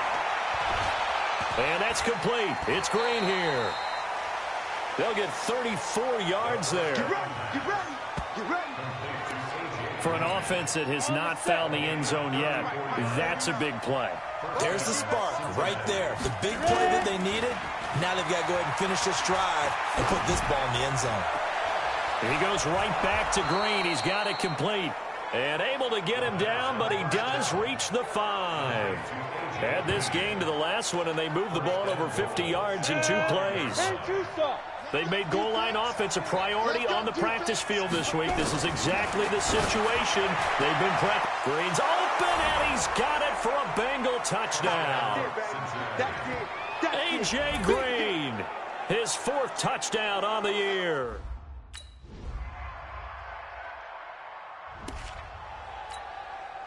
S1: And that's complete. It's Green here. They'll get 34 yards there.
S3: Get ready, get ready, get ready.
S1: For an offense that has not found the end zone yet, that's a big play.
S2: There's the spark right there. The big play that they needed. Now they've got to go ahead and finish this drive and put this ball in the end zone.
S1: He goes right back to Green. He's got it complete. And able to get him down, but he does reach the 5. Had this game to the last one, and they moved the ball over 50 yards in 2 plays. They've made goal line offense a priority on the practice field this week. This is exactly the situation they've been prepped. Green's open, and he's got it for a Bengal touchdown. A.J. Green, his 4th touchdown on the year.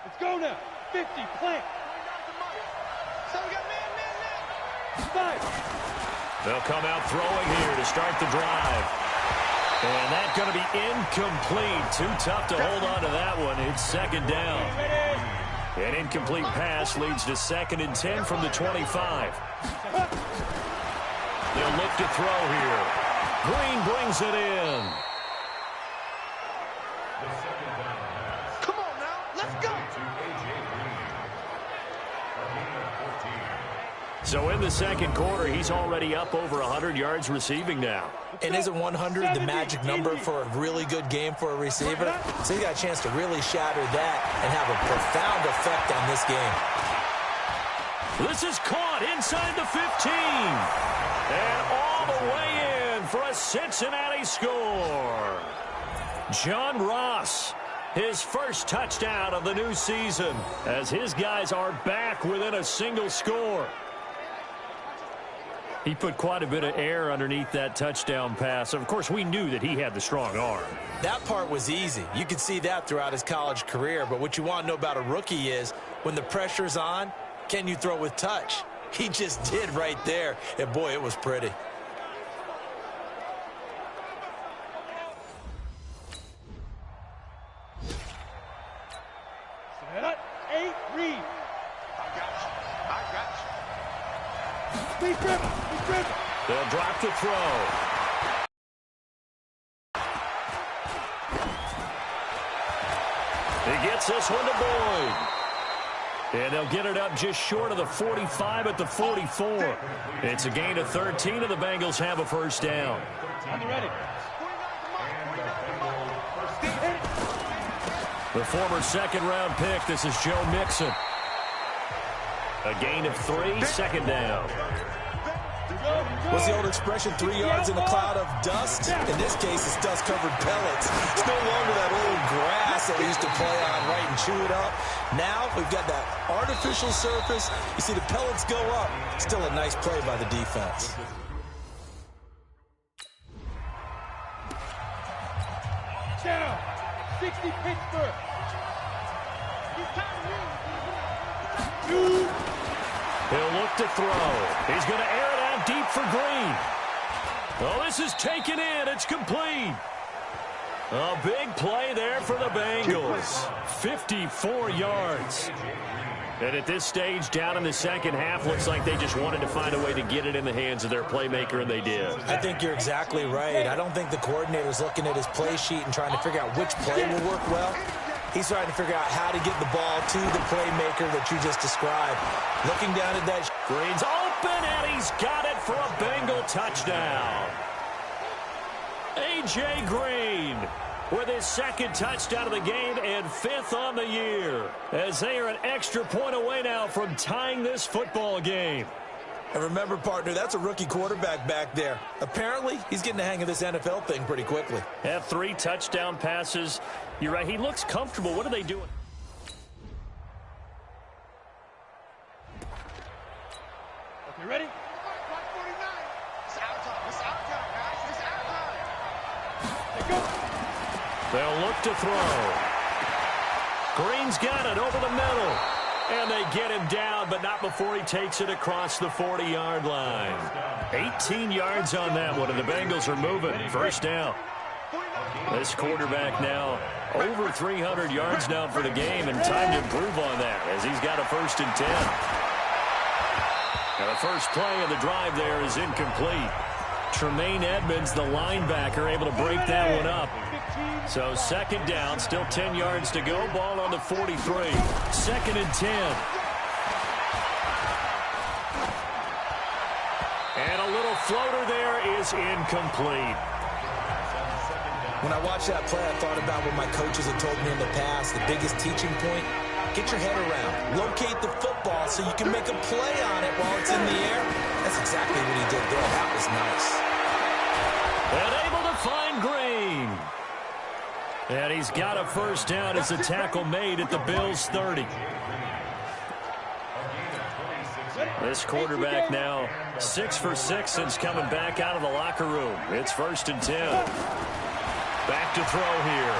S3: Let's go now. 50, plant.
S1: They'll come out throwing here to start the drive. And that's going to be incomplete. Too tough to hold on to that one. It's 2nd down. An incomplete pass leads to 2nd and 10 from the 25. They'll look to throw here. Green brings it in.
S3: Come on now, let's go.
S1: So in the second quarter, he's already up over 100 yards receiving now.
S2: And isn't 100 the magic number for a really good game for a receiver? So he's got a chance to really shatter that and have a profound effect on this game.
S1: This is caught inside the 15. And all the way in for a Cincinnati score. John Ross, his first touchdown of the new season, as his guys are back within a single score. He put quite a bit of air underneath that touchdown pass. Of course, we knew that he had the strong arm.
S2: That part was easy. You could see that throughout his college career. But what you want to know about a rookie is when the pressure's on, can you throw with touch? He just did right there. And, boy, it was pretty.
S3: Reed. I got you. He's driven.
S1: They'll drop the throw. He gets this one to Boyd. And they'll get it up just short of the 45 at the 44. It's a gain of 13, and the Bengals have a first down.
S3: On the ready.
S1: The former second-round pick, this is Joe Mixon. A gain of 3, second down.
S2: What's the old expression, 3 yards in a cloud of dust? In this case, it's dust-covered pellets. It's no longer that old grass that we used to play on, right, and chew it up. Now we've got that artificial surface. You see the pellets go up. Still a nice play by the defense.
S3: Down. 60 Pittsburgh.
S1: He'll look to throw. He's going to air it out deep for Green. Oh, this is taken in. It's complete. A big play there for the Bengals. 54 yards. And at this stage, down in the second half, looks like they just wanted to find a way to get it in the hands of their playmaker, and they did.
S2: I think you're exactly right. I don't think the coordinator's looking at his play sheet and trying to figure out which play will work well. He's trying to figure out how to get the ball to the playmaker that you just described. Looking down at that.
S1: Green's open, and he's got it for a Bengal touchdown. A.J. Green with his second touchdown of the game and 5th on the year, as they are an extra point away now from tying this football game.
S2: And remember, partner, that's a rookie quarterback back there. Apparently, he's getting the hang of this NFL thing pretty quickly.
S1: Have 3 touchdown passes. You're right, he looks comfortable. What are they doing?
S3: Okay, ready? It's our time. It's our time, guys. It's our time. Let's go.
S1: They'll look to throw. Green's got it over the middle. And they get him down, but not before he takes it across the 40-yard line. 18 yards on that one, and the Bengals are moving. First down. This quarterback now over 300 yards now for the game, and time to improve on that as he's got a 1st and 10. Now the first play of the drive there is incomplete. Tremaine Edmonds, the linebacker, able to break that one up. So second down, still 10 yards to go. Ball on the 43. 2nd and 10. And a little floater there is incomplete.
S2: When I watched that play, I thought about what my coaches had told me in the past. The biggest teaching point, get your head around. Locate the football so you can make a play on it while it's in the air. That's exactly what he did there. That was nice.
S1: And able to find Green. And he's got a first down as the tackle made at the Bills' 30. This quarterback now 6 for 6 since coming back out of the locker room. It's 1st and 10. Back to throw here.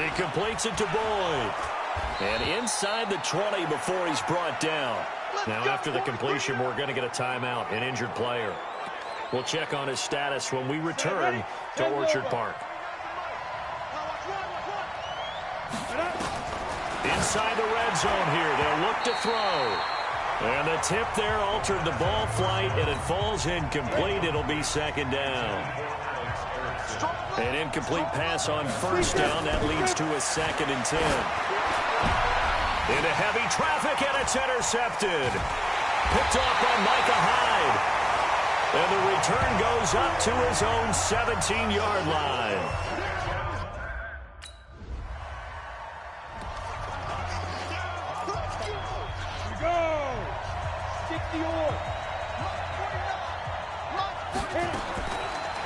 S1: He completes it to Boyd. And inside the 20 before he's brought down. Now after the completion, we're going to get a timeout, an injured player. We'll check on his status when we return to Orchard Park. Inside the red zone here, they'll look to throw. And the tip there altered the ball flight, and it falls incomplete. It'll be 2nd down. An incomplete pass on 1st down. That leads to a 2nd and 10. Into heavy traffic, and it's intercepted. Picked off by Micah Hyde. And the return goes up to his own 17-yard line.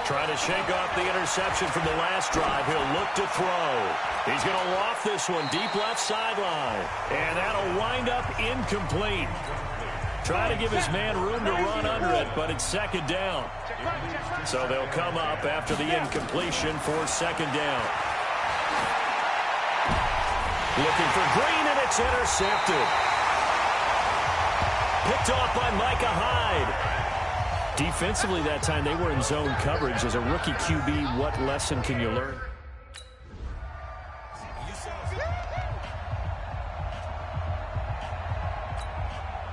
S1: Trying to shake off the interception from the last drive. He'll look to throw. He's going to loft this one deep left sideline. And that'll wind up incomplete. Try to give his man room to run under it, but it's second down. So they'll come up after the incompletion for second down. Looking for Green, and it's intercepted. Picked off by Micah Hyde. Defensively that time, they were in zone coverage. As a rookie QB, what lesson can you learn?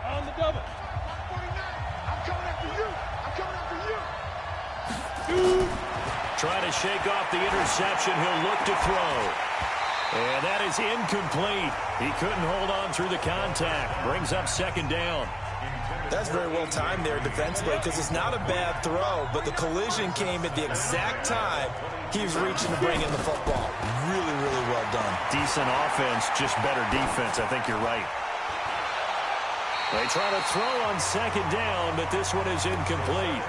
S3: On the double. I'm coming after you. I'm coming after you.
S1: Trying to shake off the interception. He'll look to throw. And that is incomplete. He couldn't hold on through the contact. Brings up second down.
S2: That's very well timed there defensively because it's not a bad throw, but the collision came at the exact time he was reaching to bring in the football. Really, really well done.
S1: Decent offense, just better defense. I think you're right. They try to throw on second down, but this one is incomplete.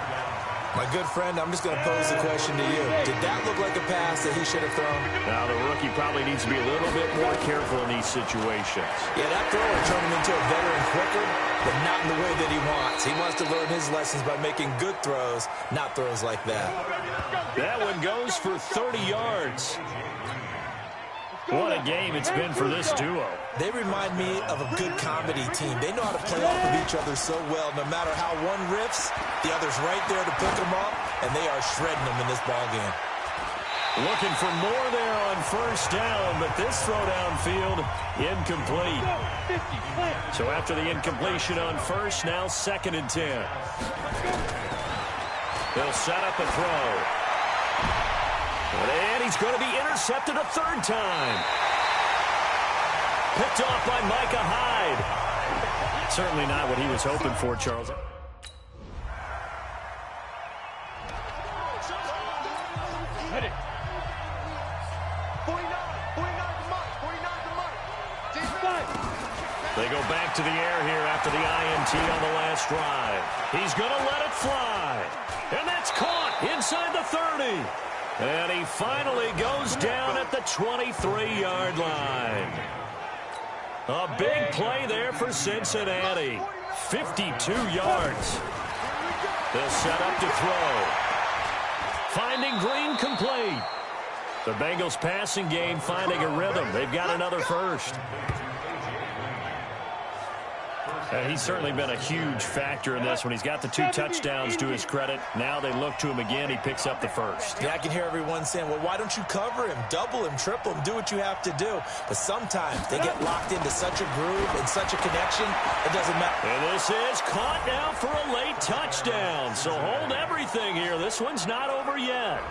S2: My good friend, I'm just going to pose the question to you. Did that look like a pass that he should have thrown?
S1: Now, the rookie probably needs to be a little bit more careful in these situations.
S2: Yeah, that throw will turn him into a veteran quicker, but not in the way that he wants. He wants to learn his lessons by making good throws, not throws like that.
S1: That one goes for 30 yards. What a game it's been for this duo.
S2: They remind me of a good comedy team. They know how to play off of each other so well. No matter how one riffs, the other's right there to pick them up, and they are shredding them in this ballgame.
S1: Looking for more there on first down, but this throw downfield, incomplete. So after the incompletion on first, now 2nd and 10. They'll set up a throw. And he's going to be intercepted a third time. Picked off by Micah Hyde. Certainly not what he was hoping for, Charles. They go back to the air here after the INT on the last drive. He's going to let it fly. And that's caught inside the 30. And he finally goes down at the 23-yard line. A big play there for Cincinnati. 52 yards. They'll set up to throw. Finding Green complete. The Bengals passing game finding a rhythm. They've got another first. He's certainly been a huge factor in this one. He's got the 2 touchdowns to his credit. Now they look to him again. He picks up the first.
S2: Yeah, I can hear everyone saying, well, why don't you cover him, double him, triple him, do what you have to do. But sometimes they get locked into such a groove and such a connection, it doesn't matter.
S1: And this is caught now for a late touchdown. So hold everything here. This one's not over yet.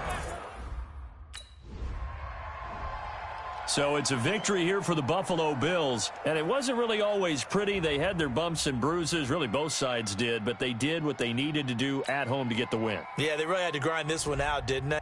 S1: So it's a victory here for the Buffalo Bills, and it wasn't really always pretty. They had their bumps and bruises, really both sides did, but they did what they needed to do at home to get the win.
S2: Yeah, they really had to grind this one out, didn't they?